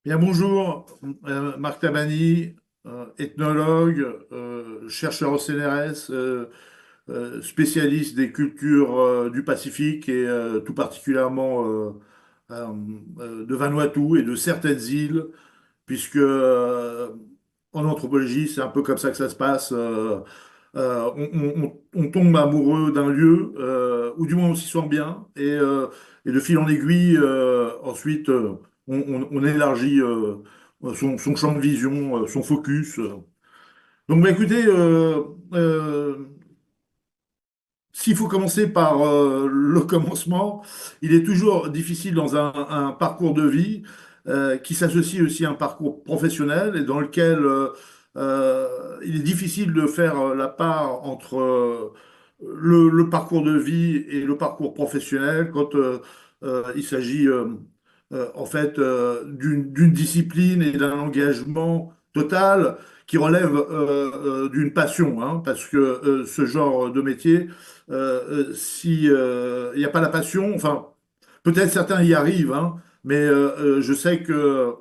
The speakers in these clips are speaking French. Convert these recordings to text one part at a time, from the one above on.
Bien, bonjour, Marc Tabani, ethnologue, chercheur au CNRS, spécialiste des cultures du Pacifique et tout particulièrement euh, de Vanuatu et de certaines îles, puisque en anthropologie, c'est un peu comme ça que ça se passe. On tombe amoureux d'un lieu, ou du moins on s'y sent bien, et de fil en aiguille, ensuite, on élargit son champ de vision, son focus. Donc, bah, écoutez, s'il faut commencer par le commencement, il est toujours difficile dans un parcours de vie qui s'associe aussi à un parcours professionnel et dans lequel il est difficile de faire la part entre le parcours de vie et le parcours professionnel quand il s'agit en fait d'une discipline et d'un engagement total qui relève d'une passion, hein, parce que ce genre de métier si il n'y a pas la passion, enfin, peut-être certains y arrivent, hein, mais je sais que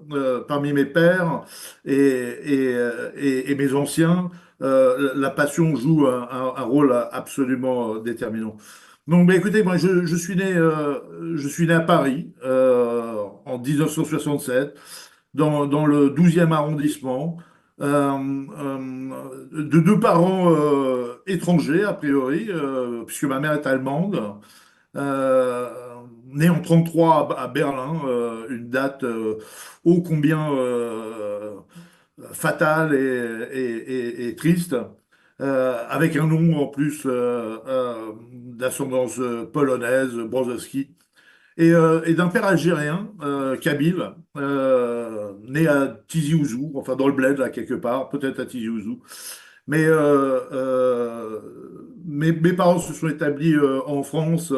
parmi mes pairs et mes anciens, la passion joue un rôle absolument déterminant. Donc, bah, écoutez, moi, je suis né à Paris en 1967, dans le 12e arrondissement, de deux parents étrangers, a priori, puisque ma mère est allemande, euh, née en 33 à Berlin, une date ô combien fatale et triste, avec un nom en plus d'ascendance polonaise, Brozowski et d'un père algérien, kabyle, né à Tizi Ouzou, enfin dans le bled là quelque part, peut-être à Tizi Ouzou. Mais mes parents se sont établis en France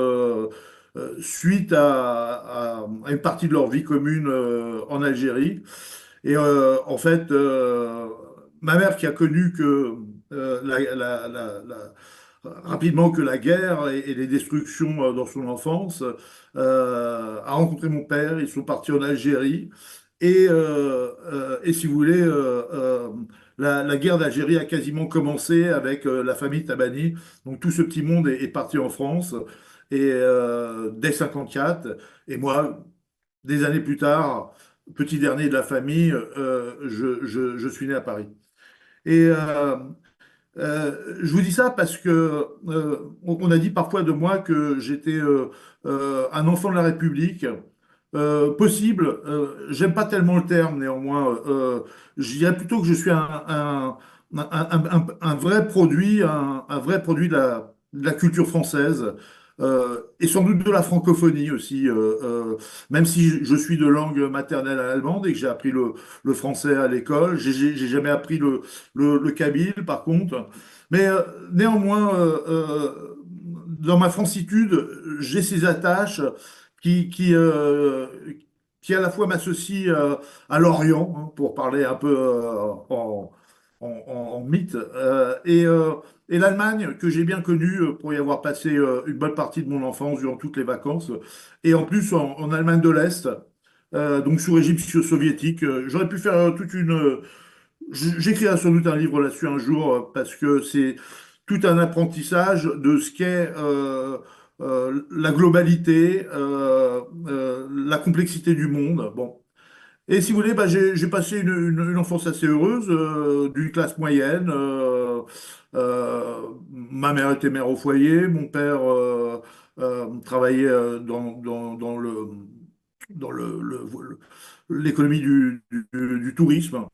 suite à une partie de leur vie commune en Algérie. Et en fait, ma mère qui a connu que rapidement que la guerre et les destructions dans son enfance, a rencontré mon père, ils sont partis en Algérie. Et si vous voulez, la guerre d'Algérie a quasiment commencé avec la famille Tabani. Donc tout ce petit monde est parti en France et dès 54. Et moi, des années plus tard, petit dernier de la famille, je suis né à Paris. Et je vous dis ça parce que on a dit parfois de moi que j'étais un enfant de la République. Possible, j'aime pas tellement le terme néanmoins. Je dirais plutôt que je suis un vrai produit, un vrai produit de la culture française. Et sans doute de la francophonie aussi, même si je suis de langue maternelle allemande et que j'ai appris le français à l'école, j'ai jamais appris le kabyle par contre. Mais néanmoins, dans ma francitude, j'ai ces attaches qui, qui, euh, qui à la fois m'associent à l'Orient, hein, pour parler un peu en mythe, et l'Allemagne, que j'ai bien connue pour y avoir passé une bonne partie de mon enfance durant toutes les vacances, et en plus en Allemagne de l'Est, donc sous régime soviétique. J'aurais pu faire toute une... J'écrirai sans doute un livre là-dessus un jour, parce que c'est tout un apprentissage de ce qu'est la globalité, la complexité du monde. Bon. Et si vous voulez, bah, j'ai passé une enfance assez heureuse, d'une classe moyenne. Ma mère était mère au foyer, mon père travaillait dans l'économie du tourisme,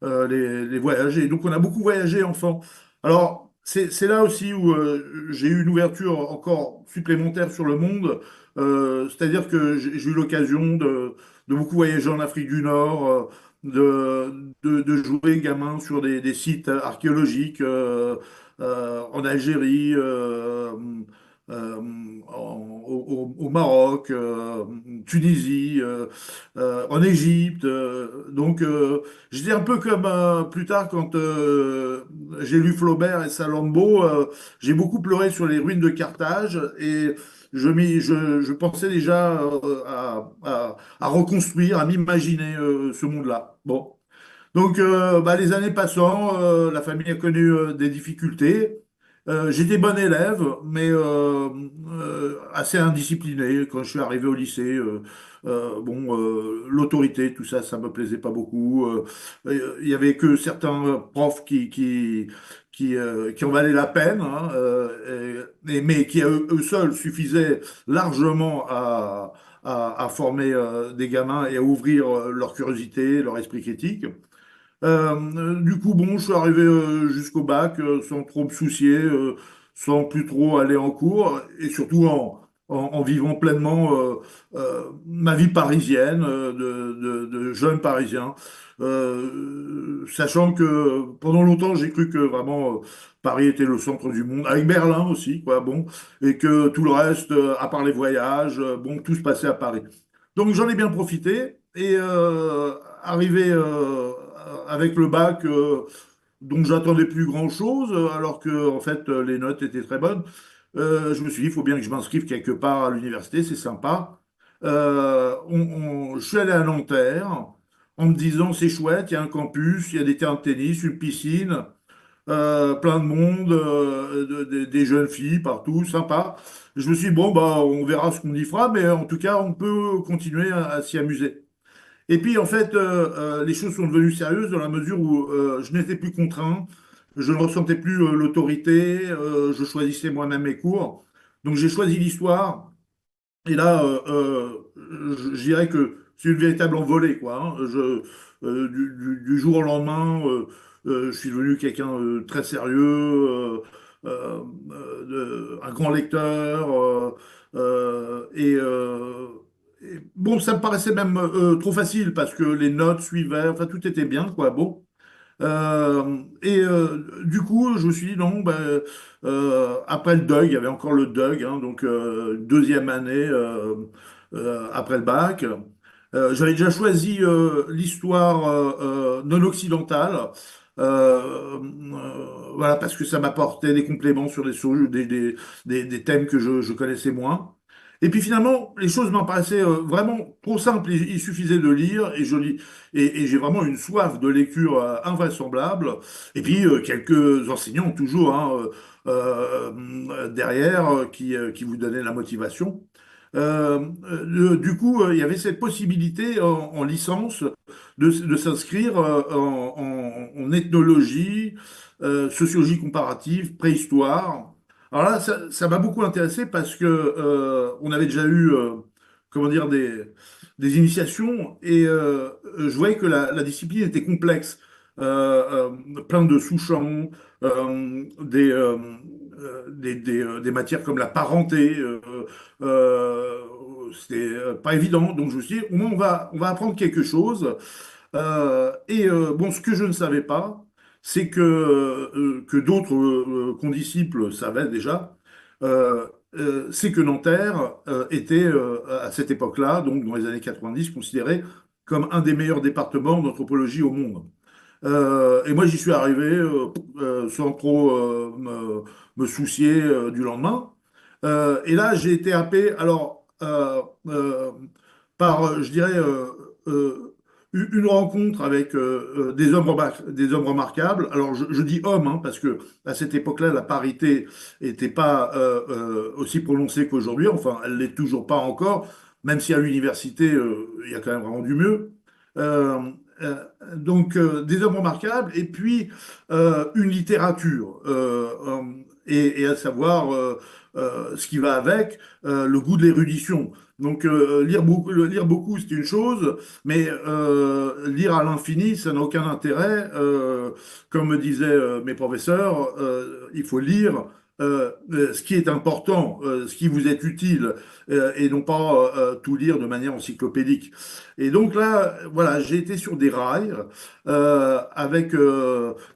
les voyages. Et donc, on a beaucoup voyagé enfant. Alors, c'est là aussi où j'ai eu une ouverture encore supplémentaire sur le monde. C'est-à-dire que j'ai eu l'occasion de beaucoup voyager en Afrique du Nord, de jouer gamin sur des sites archéologiques en Algérie, euh, au Maroc, Tunisie, en Égypte. J'étais un peu comme plus tard quand j'ai lu Flaubert et Salammbô. J'ai beaucoup pleuré sur les ruines de Carthage et je pensais déjà à reconstruire, à m'imaginer ce monde-là. Bon. Les années passant, la famille a connu des difficultés. J'étais bon élève, mais assez indiscipliné quand je suis arrivé au lycée. L'autorité, tout ça, ça me plaisait pas beaucoup. Il y avait que certains profs qui en valaient la peine, hein, mais qui eux seuls suffisaient largement à former des gamins et à ouvrir leur curiosité, leur esprit critique. Du coup, bon, je suis arrivé jusqu'au bac sans trop me soucier, sans plus trop aller en cours, et surtout en vivant pleinement ma vie parisienne de jeune Parisien. Sachant que pendant longtemps, j'ai cru que vraiment Paris était le centre du monde, avec Berlin aussi, quoi, bon, et que tout le reste, à part les voyages, bon, tout se passait à Paris. Donc j'en ai bien profité et arrivé avec le bac dont j'attendais plus grand-chose, alors que en fait les notes étaient très bonnes, je me suis dit il faut bien que je m'inscrive quelque part à l'université, c'est sympa. Je suis allé à Nanterre en me disant c'est chouette, il y a un campus, il y a des terrains de tennis, une piscine, plein de monde, des jeunes filles partout, sympa. Je me suis dit, bon, bah, on verra ce qu'on y fera, mais en tout cas, on peut continuer à s'y amuser. Et puis, en fait, les choses sont devenues sérieuses dans la mesure où je n'étais plus contraint, je ne ressentais plus l'autorité, je choisissais moi-même mes cours. Donc, j'ai choisi l'histoire. Et là, je dirais que c'est une véritable envolée, quoi, hein. Du jour au lendemain, je suis devenu quelqu'un de très sérieux, un grand lecteur, bon, ça me paraissait même trop facile parce que les notes suivaient, enfin tout était bien, quoi. Bon. Du coup, je me suis dit non, ben, après le deuil, il y avait encore le deuil, hein, donc deuxième année après le bac. J'avais déjà choisi l'histoire non occidentale, voilà, parce que ça m'apportait des compléments sur des thèmes que je connaissais moins. Et puis finalement, les choses m'apparaissaient vraiment trop simples. Il suffisait de lire et je lis. Et j'ai vraiment une soif de lecture invraisemblable. Et puis quelques enseignants toujours hein, derrière qui vous donnaient la motivation. Du coup, il y avait cette possibilité en licence de s'inscrire en ethnologie, sociologie comparative, préhistoire. Alors là, ça m'a beaucoup intéressé parce que on avait déjà eu, comment dire, des initiations et je voyais que la discipline était complexe, plein de sous-champs, des matières comme la parenté. Euh, C'était pas évident, donc je me suis dit, au moins on va apprendre quelque chose. Bon, ce que je ne savais pas, c'est que d'autres condisciples savaient déjà, euh, c'est que Nanterre était à cette époque-là, donc dans les années 90, considéré comme un des meilleurs départements d'anthropologie au monde. Et moi, j'y suis arrivé sans trop me soucier du lendemain. Et là, j'ai été happé, alors, par, je dirais, une rencontre avec des hommes remarquables. Alors, je dis hommes, hein, parce que à cette époque-là, la parité n'était pas aussi prononcée qu'aujourd'hui. Enfin, elle l'est toujours pas encore, même si à l'université, il y a quand même vraiment du mieux. Euh, euh, des hommes remarquables, et puis une littérature, et à savoir ce qui va avec, le goût de l'érudition. Donc lire beaucoup, c'est une chose, mais lire à l'infini, ça n'a aucun intérêt. Comme me disaient mes professeurs, il faut lire ce qui est important, ce qui vous est utile, et non pas tout lire de manière encyclopédique. Et donc là, voilà, j'ai été sur des rails avec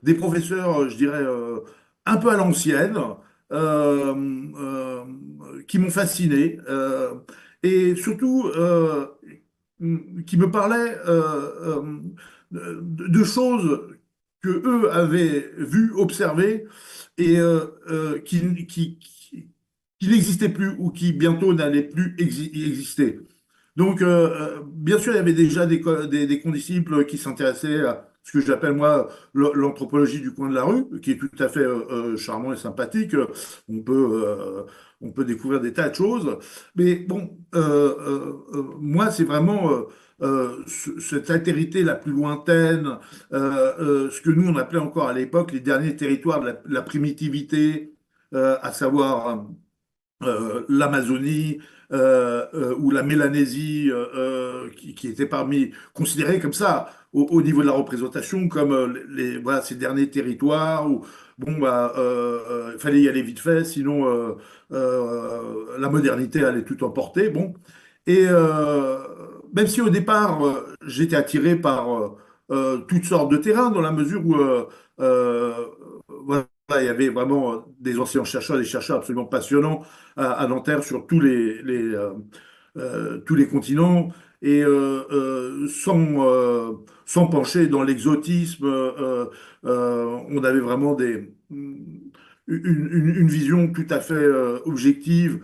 des professeurs, je dirais, un peu à l'ancienne, euh, euh, qui m'ont fasciné, et surtout qui me parlaient de choses que eux avaient vues, observées, et qui n'existaient plus ou qui bientôt n'allaient plus exister. Donc, bien sûr, il y avait déjà des condisciples qui s'intéressaient à ce que j'appelle moi l'anthropologie du coin de la rue, qui est tout à fait charmant et sympathique. On peut, euh, on peut découvrir des tas de choses. Mais bon, moi, c'est vraiment cette altérité la plus lointaine, ce que nous, on appelait encore à l'époque les derniers territoires de la primitivité, à savoir l'Amazonie ou la Mélanésie, qui étaient considérés comme ça au niveau de la représentation, comme voilà, ces derniers territoires où bon, bah, il fallait y aller vite fait, sinon la modernité allait tout emporter. Bon. Et même si au départ, j'étais attiré par toutes sortes de terrains, dans la mesure où euh, voilà, il y avait vraiment des anciens chercheurs, des chercheurs absolument passionnants à Nanterre sur tous les continents, et sans pencher dans l'exotisme, on avait vraiment une vision tout à fait objective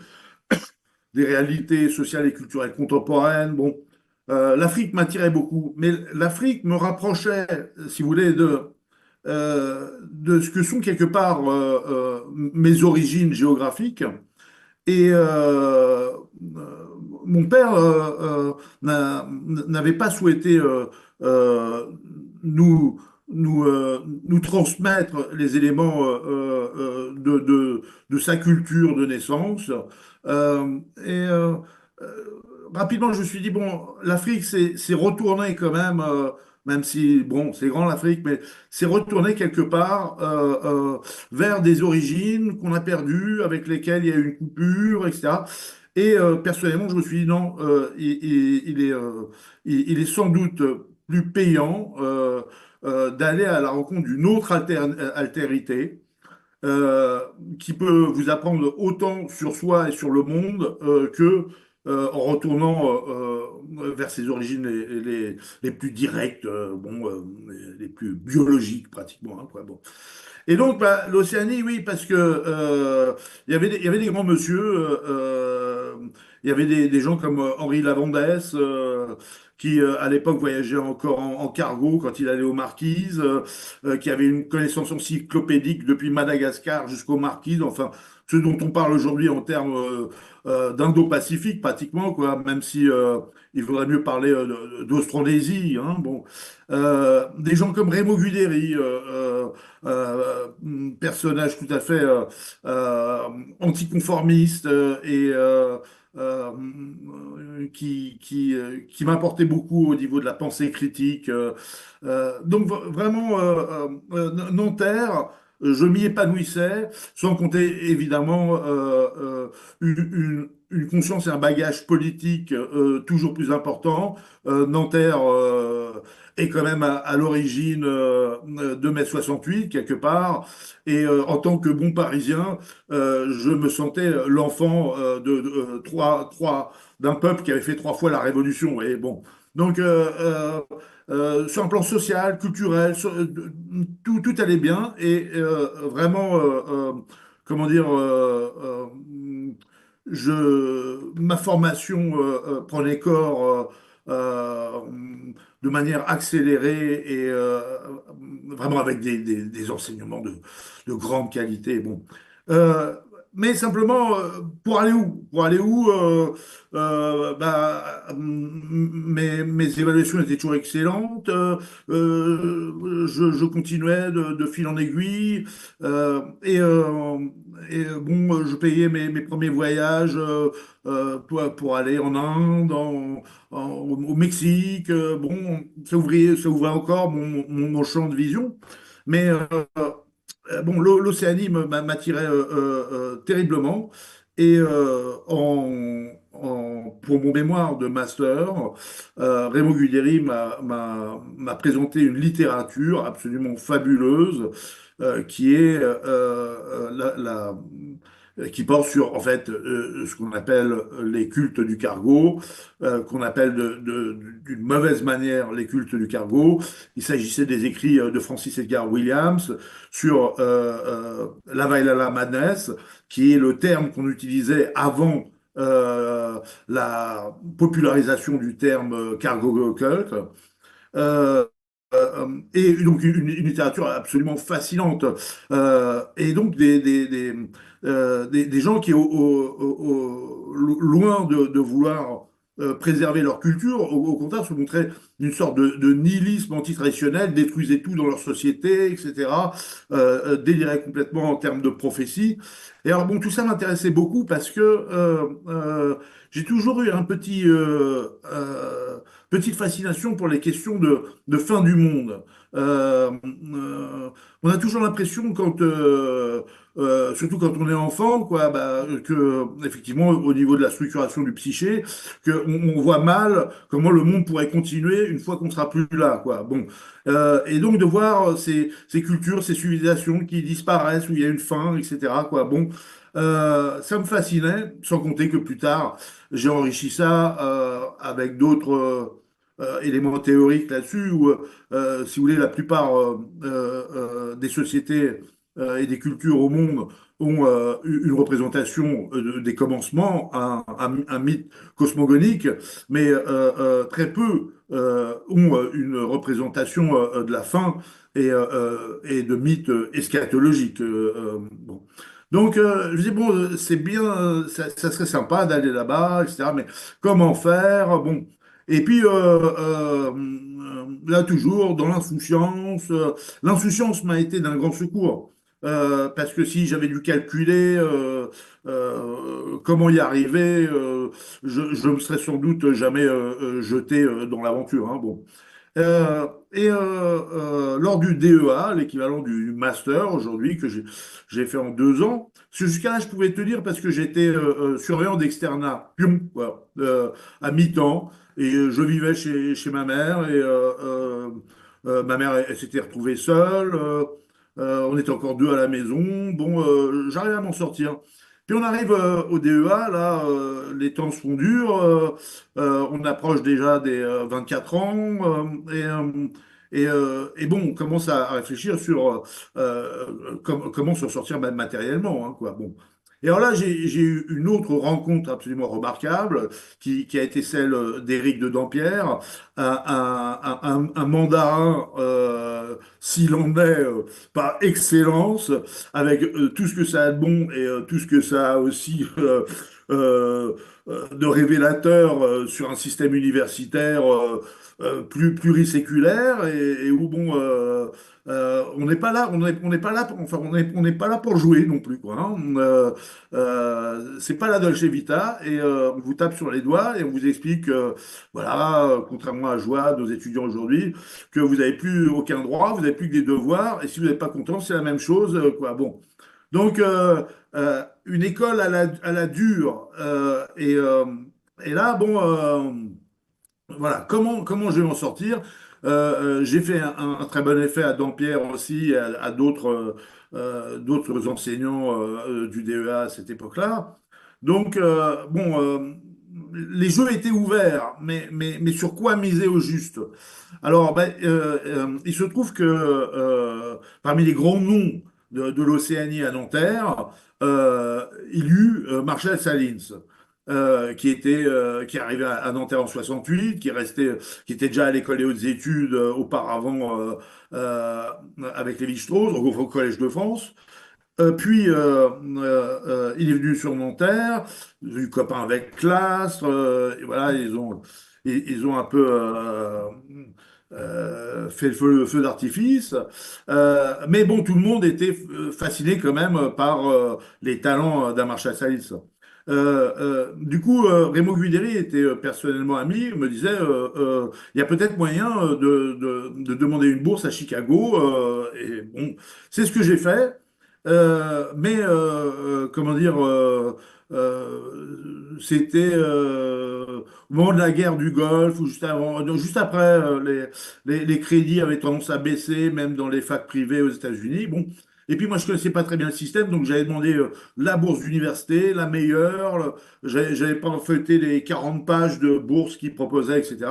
des réalités sociales et culturelles contemporaines. Bon, l'Afrique m'attirait beaucoup, mais l'Afrique me rapprochait, si vous voulez, de ce que sont quelque part mes origines géographiques. Et mon père n'avait pas souhaité euh, nous, nous transmettre les éléments de sa culture de naissance. Et rapidement, je me suis dit, bon, l'Afrique, c'est retourné quand même, même si, bon, c'est grand l'Afrique, mais c'est retourné quelque part vers des origines qu'on a perdues, avec lesquelles il y a eu une coupure, etc. Et personnellement, je me suis dit, non, il est sans doute plus payant d'aller à la rencontre d'une autre altérité, euh, qui peut vous apprendre autant sur soi et sur le monde que en retournant vers ses origines les plus directes, bon, les plus biologiques pratiquement, hein, quoi, bon. Et donc, bah, l'Océanie, oui, parce que il y avait des grands monsieur, il y avait des gens comme Henri Lavandès, qui à l'époque voyageait encore en cargo quand il allait aux Marquises, qui avait une connaissance encyclopédique depuis Madagascar jusqu'aux Marquises, enfin, ce dont on parle aujourd'hui en termes d'Indo-Pacifique pratiquement, quoi, même si il faudrait mieux parler d'Austronésie, hein, bon. Des gens comme Remo Guderi, personnage tout à fait euh, anticonformiste euh, qui m'apportait beaucoup au niveau de la pensée critique. Donc vraiment, Nanterre, je m'y épanouissais, sans compter évidemment une conscience et un bagage politique toujours plus important. Nanterre est quand même à l'origine de mai 68, quelque part, et en tant que bon Parisien, je me sentais l'enfant d'un peuple qui avait fait 3 fois la Révolution. Et bon, donc sur un plan social, culturel, tout allait bien, et vraiment, comment dire, ma formation prenait corps de manière accélérée, et vraiment avec des enseignements de grande qualité. Bon. Euh, mais simplement, pour aller où? Pour aller où mes évaluations étaient toujours excellentes. Je continuais de fil en aiguille. euh, et, euh, bon, je payais mes premiers voyages pour aller en Inde, au Mexique. Bon, ça ouvrait encore mon champ de vision. Mais bon, l'Océanie m'attirait terriblement. Et pour mon mémoire de master, Raymond Guderi m'a présenté une littérature absolument fabuleuse qui est qui porte sur en fait ce qu'on appelle les cultes du cargo, qu'on appelle d'une mauvaise manière les cultes du cargo. Il s'agissait des écrits de Francis Edgar Williams sur la Vailala Madness, qui est le terme qu'on utilisait avant la popularisation du terme cargo cult. Euh, et donc une littérature absolument fascinante. Et donc des gens qui, loin de vouloir préserver leur culture, au contraire, se montraient une sorte de nihilisme anti-traditionnel, détruisaient tout dans leur société, etc., déliraient complètement en termes de prophétie. Et alors, bon, tout ça m'intéressait beaucoup parce que j'ai toujours eu petite fascination pour les questions de fin du monde. Euh, euh, on a toujours l'impression, surtout quand on est enfant, quoi, bah, que effectivement, au niveau de la structuration du psyché, on voit mal comment le monde pourrait continuer une fois qu'on sera plus là, quoi. Bon, et donc de voir ces cultures, ces civilisations qui disparaissent où il y a une fin, etc. Quoi. Bon, ça me fascinait, sans compter que plus tard, j'ai enrichi ça avec d'autres éléments théoriques là-dessus, où, si vous voulez, la plupart des sociétés et des cultures au monde ont une représentation des commencements, un mythe cosmogonique, mais très peu ont une représentation de la fin et de mythes eschatologiques. Bon. Donc, je dis, bon, c'est bien, ça serait sympa d'aller là-bas, etc. Mais comment faire? Bon. Et puis, là, toujours, dans l'insouciance, l'insouciance m'a été d'un grand secours. Parce que si j'avais dû calculer comment y arriver, je me serais sans doute jamais jeté dans l'aventure. Hein, bon. Lors du DEA, l'équivalent du master aujourd'hui, que j'ai fait en 2 ans, parce que jusqu'à là, je pouvais te dire parce que j'étais surveillant d'externat, pion, quoi, à mi-temps, et je vivais chez ma mère, et ma mère, elle s'était retrouvée seule, on était encore deux à la maison, bon, j'arrive à m'en sortir. Puis on arrive au DEA, là, les temps sont durs, on approche déjà des 24 ans, et bon, on commence à réfléchir sur comment s'en sortir matériellement, hein, quoi. Bon. Et alors là, j'ai eu une autre rencontre absolument remarquable qui a été celle d'Éric de Dampierre, un mandarin, s'il en est, par excellence, avec tout ce que ça a de bon et tout ce que ça a aussi euh, de révélateur sur un système universitaire plus pluriséculaire et où bon on n'est pas là on n'est pas là enfin on n'est pas là pour jouer non plus quoi hein. C'est pas la Dolce Vita et on vous tape sur les doigts et on vous explique voilà contrairement à Joie nos étudiants aujourd'hui que vous n'avez plus aucun droit vous n'avez plus que des devoirs et si vous n'êtes pas content c'est la même chose quoi bon donc, une école à la dure. Et là, bon, voilà, comment je vais m'en sortir? J'ai fait un très bon effet à Dampierre aussi, à d'autres enseignants du DEA à cette époque-là. Donc, bon, les jeux étaient ouverts, mais sur quoi miser au juste? Alors, ben, il se trouve que parmi les grands noms de l'Océanie à Nanterre, il y eut Marshall Salins, qui est arrivé à Nanterre en 68, qui était déjà à l'école des hautes études auparavant avec Lévi-Strauss, donc au Collège de France. Il est venu sur mon terre, du copain avec classe, et voilà, ils ont un peu fait le feu d'artifice. Mais bon, tout le monde était fasciné quand même par les talents d'un Marshall Salis. Remo Guideri était personnellement ami, il me disait, il y a peut-être moyen de demander une bourse à Chicago. Et bon, c'est ce que j'ai fait. Comment dire, c'était au moment de la guerre du Golfe ou juste avant, non, juste après, les crédits avaient tendance à baisser, même dans les facs privées aux États-Unis. Bon, et puis moi je connaissais pas très bien le système, donc j'avais demandé la bourse d'université, la meilleure. J'avais pas feuilleté les 40 pages de bourse qu'ils proposaient, etc.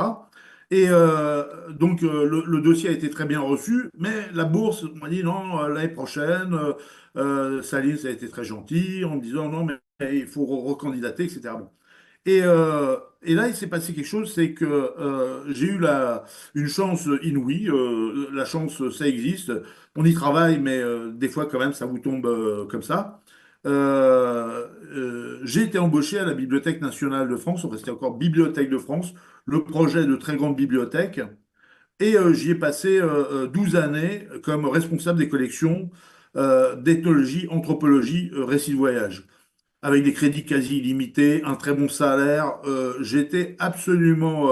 Le dossier a été très bien reçu, mais la bourse on m'a dit non, l'année prochaine. Saline, ça a été très gentil en me disant non, mais il faut recandidater, etc. Bon. Et là, il s'est passé quelque chose, c'est que j'ai eu une chance inouïe. La chance, ça existe. On y travaille, mais des fois, quand même, ça vous tombe comme ça. J'ai été embauché à la Bibliothèque nationale de France, on restait encore Bibliothèque de France, le projet de très grande bibliothèque. Et j'y ai passé 12 années comme responsable des collections d'ethnologie, anthropologie, récits de voyage. Avec des crédits quasi illimités, un très bon salaire. J'étais absolument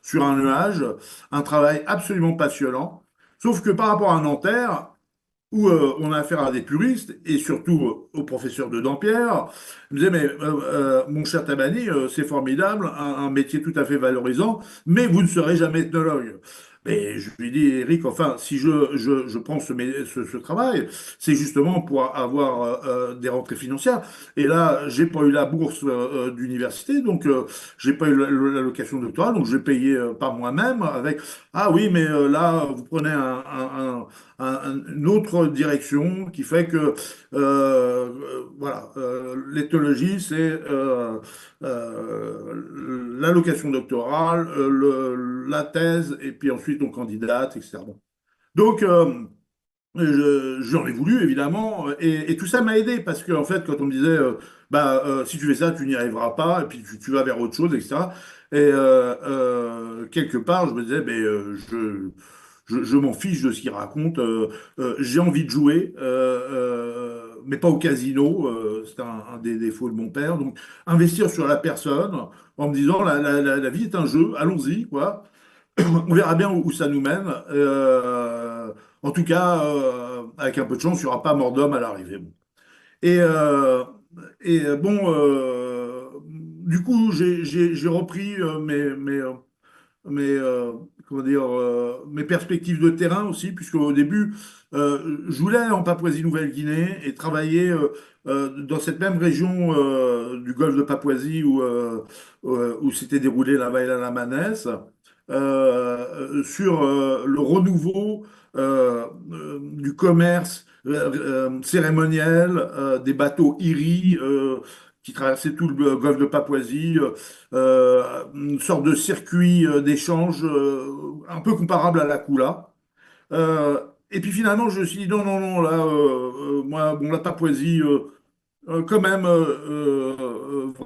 sur un nuage, un travail absolument passionnant. Sauf que par rapport à Nanterre, où on a affaire à des puristes et surtout au professeur de Dampierre. Il me disait, mais mon cher Tabani, c'est formidable, un métier tout à fait valorisant, mais vous ne serez jamais ethnologue. Mais je lui dis, Eric, enfin, si je prends ce travail, c'est justement pour avoir des rentrées financières. Et là, j'ai pas eu la bourse d'université, donc j'ai pas eu l'allocation doctorale, donc je vais payer par moi-même avec, ah oui, mais là, vous prenez une autre direction qui fait que l'éthologie, c'est l'allocation doctorale, la thèse, et puis ensuite on candidate, etc. Bon. Donc, j'en ai voulu, évidemment, et tout ça m'a aidé, parce que, en fait, quand on me disait, si tu fais ça, tu n'y arriveras pas, et puis tu vas vers autre chose, etc. Quelque part, je me disais, je m'en fiche de ce qu'il raconte, j'ai envie de jouer, mais pas au casino, c'est un des défauts de mon père, donc investir sur la personne, en me disant, la vie est un jeu, allons-y, quoi. On verra bien où ça nous mène. En tout cas, avec un peu de chance, il n'y aura pas mort d'homme à l'arrivée. Bon. Et, euh, du coup, j'ai repris comment dire, mes perspectives de terrain aussi, puisque au début, je voulais aller en Papouasie-Nouvelle-Guinée et travailler dans cette même région du golfe de Papouasie où s'était déroulé la Vaila Lamanesse, sur le renouveau du commerce cérémoniel des bateaux IRI qui traversaient tout le golfe de Papouasie, une sorte de circuit d'échange un peu comparable à la Kula. Et puis finalement, je me suis dit non, non, non, là, moi, bon, la Papouasie, quand même,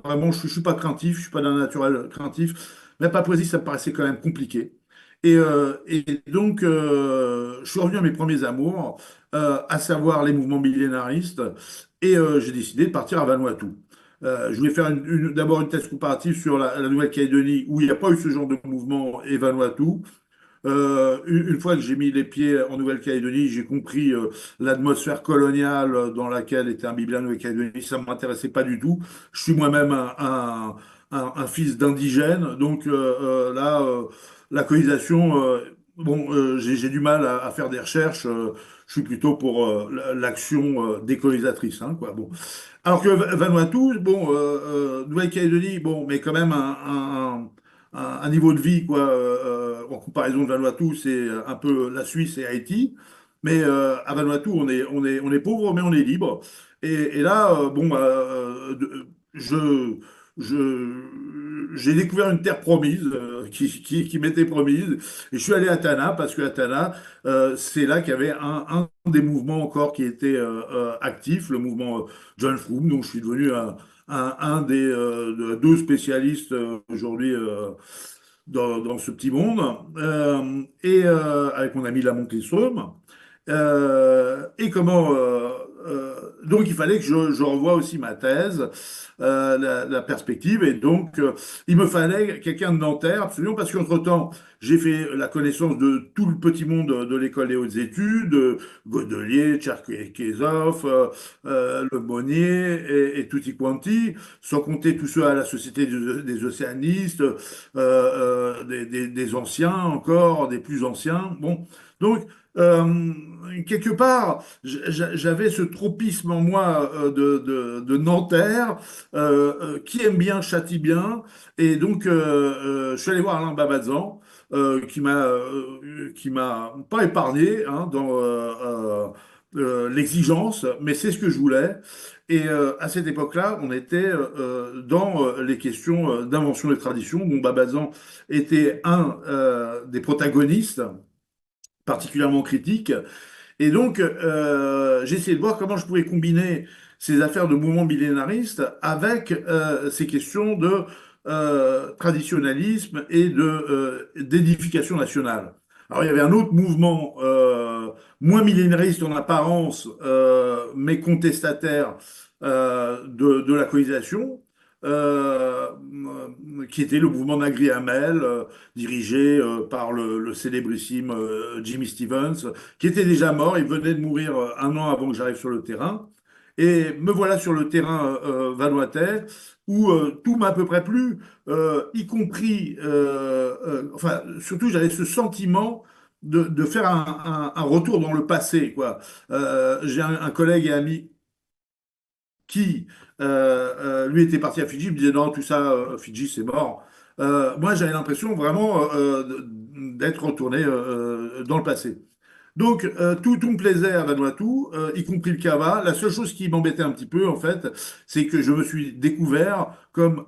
vraiment, je suis pas craintif, je suis pas d'un naturel craintif. La Papouasie, ça me paraissait quand même compliqué. Je suis revenu à mes premiers amours, à savoir les mouvements millénaristes, et j'ai décidé de partir à Vanuatu. Je voulais faire d'abord une thèse comparative sur la Nouvelle-Calédonie, où il n'y a pas eu ce genre de mouvement, et Vanuatu. Une fois que j'ai mis les pieds en Nouvelle-Calédonie, j'ai compris l'atmosphère coloniale dans laquelle était imbibée la Nouvelle-Calédonie. Ça ne m'intéressait pas du tout. Je suis moi-même un fils d'indigène, donc la colonisation, j'ai du mal à faire des recherches. Je suis plutôt pour l'action décolonisatrice, hein, quoi. Bon. Alors que Vanuatu, bon, Nouvelle-Calédonie, bon, mais quand même un niveau de vie, quoi, en comparaison de Vanuatu, c'est un peu la Suisse et Haïti. Mais à Vanuatu, on est pauvre, mais on est libre. Et là, je, j'ai découvert une terre promise qui m'était promise. Et je suis allé à Tana parce que à Tana, c'est là qu'il y avait un des mouvements encore qui était actif, le mouvement John Froome. Donc je suis devenu un des deux spécialistes aujourd'hui dans ce petit monde. Avec mon ami Lamont Clistrom. Donc il fallait que je revoie aussi ma thèse, la perspective, et donc il me fallait quelqu'un de Nanterre absolument parce qu'entre-temps j'ai fait la connaissance de tout le petit monde de l'école des hautes études, Godelier, Tcherkezov, Le Monnier et tutti quanti, sans compter tous ceux à la Société des océanistes, des anciens encore, des plus anciens. Bon, donc euh, quelque part, j'avais ce tropisme en moi de Nanterre qui aime bien, châtie bien. Et donc, je suis allé voir Alain Babazan, qui m'a pas épargné hein, dans l'exigence, mais c'est ce que je voulais. Et à cette époque-là, on était dans les questions d'invention des traditions, dont Babazan était un des protagonistes particulièrement critiques. Et donc, j'ai essayé de voir comment je pouvais combiner ces affaires de mouvement millénariste avec ces questions de traditionnalisme et d'édification nationale. Alors, il y avait un autre mouvement moins millénariste en apparence, mais contestataire de la colonisation, qui était le mouvement Nagri Hamel, dirigé par le célébrissime Jimmy Stevens, qui était déjà mort. Il venait de mourir un an avant que j'arrive sur le terrain. Et me voilà sur le terrain vanoitais, où tout m'a à peu près plu, y compris, enfin, surtout j'avais ce sentiment de faire un retour dans le passé, quoi. J'ai un collègue et ami qui, lui, était parti à Fidji, il me disait non, tout ça, Fidji, c'est mort. Moi, j'avais l'impression vraiment d'être retourné dans le passé. Donc, tout me plaisait à Vanuatu, y compris le Kava. La seule chose qui m'embêtait un petit peu, en fait, c'est que je me suis découvert comme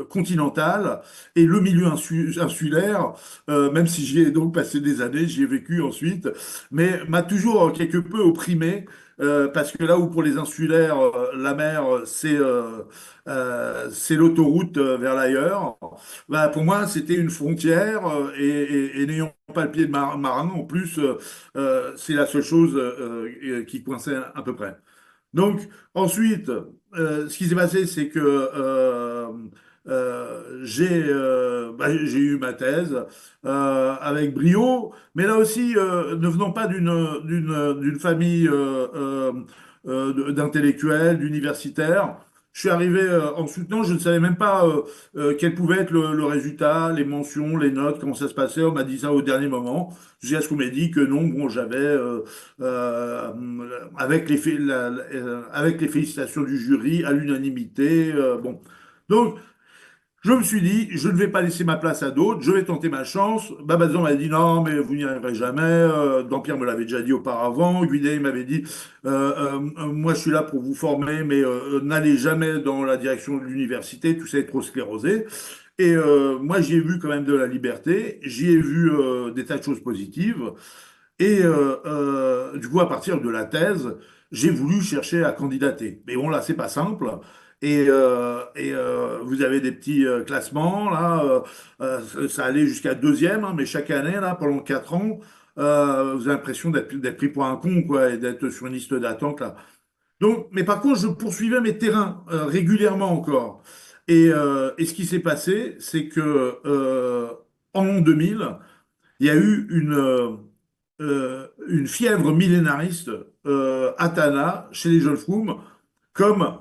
continental et le milieu insulaire, même si j'y ai donc passé des années, j'y ai vécu ensuite, mais m'a toujours quelque peu opprimé. Parce que là où pour les insulaires, la mer, c'est l'autoroute vers l'ailleurs, bah, pour moi, c'était une frontière et n'ayant pas le pied de marin, en plus, c'est la seule chose qui coinçait à peu près. Donc, ensuite, ce qui s'est passé, c'est que j'ai eu ma thèse avec brio, mais là aussi, ne venant pas d'une famille d'intellectuels, d'universitaires, je suis arrivé en soutenant, je ne savais même pas quel pouvait être le résultat, les mentions, les notes, comment ça se passait. On m'a dit ça au dernier moment. Jusqu'à ce qu'on m'ait dit que non, bon, j'avais euh, avec avec les félicitations du jury à l'unanimité. Bon. Donc, je me suis dit, je ne vais pas laisser ma place à d'autres, je vais tenter ma chance. Babazon m'a dit non, mais vous n'y arriverez jamais. Dampierre me l'avait déjà dit auparavant. Guidé m'avait dit moi je suis là pour vous former, mais n'allez jamais dans la direction de l'université, tout ça est trop sclérosé. Et moi j'y ai vu quand même de la liberté, j'y ai vu des tas de choses positives. Et du coup, à partir de la thèse, j'ai voulu chercher à candidater. Mais bon, là, c'est pas simple. Vous avez des petits classements, là, ça allait jusqu'à deuxième, hein, mais chaque année, là, pendant 4 ans, vous avez l'impression d'être pris pour un con, quoi, et d'être sur une liste d'attente, là. Donc, mais par contre, je poursuivais mes terrains régulièrement encore. Et ce qui s'est passé, c'est que en l'an 2000, il y a eu une fièvre millénariste à Tana, chez les jeunes Froum, comme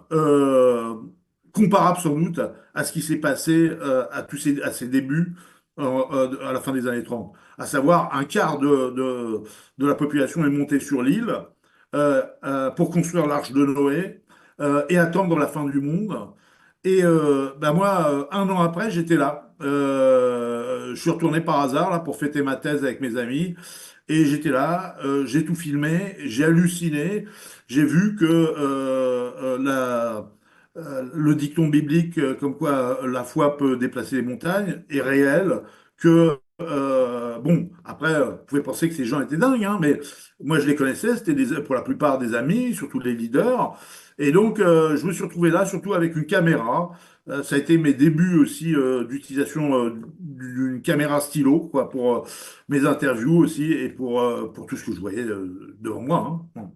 comparable sans doute à ce qui s'est passé à ses débuts à la fin des années 30. À savoir, un quart de la population est montée sur l'île pour construire l'arche de Noé et attendre la fin du monde. Et bah moi, un an après, j'étais là. Je suis retourné par hasard là pour fêter ma thèse avec mes amis. Et j'étais là, j'ai tout filmé, j'ai halluciné, j'ai vu que le dicton biblique, comme quoi la foi peut déplacer les montagnes, est réel, que, bon, après, vous pouvez penser que ces gens étaient dingues, hein, mais moi je les connaissais, c'était pour la plupart des amis, surtout les leaders, et donc je me suis retrouvé là, surtout avec une caméra. Ça a été mes débuts aussi d'utilisation d'une caméra stylo, quoi, pour mes interviews aussi, et pour tout ce que je voyais devant moi, hein.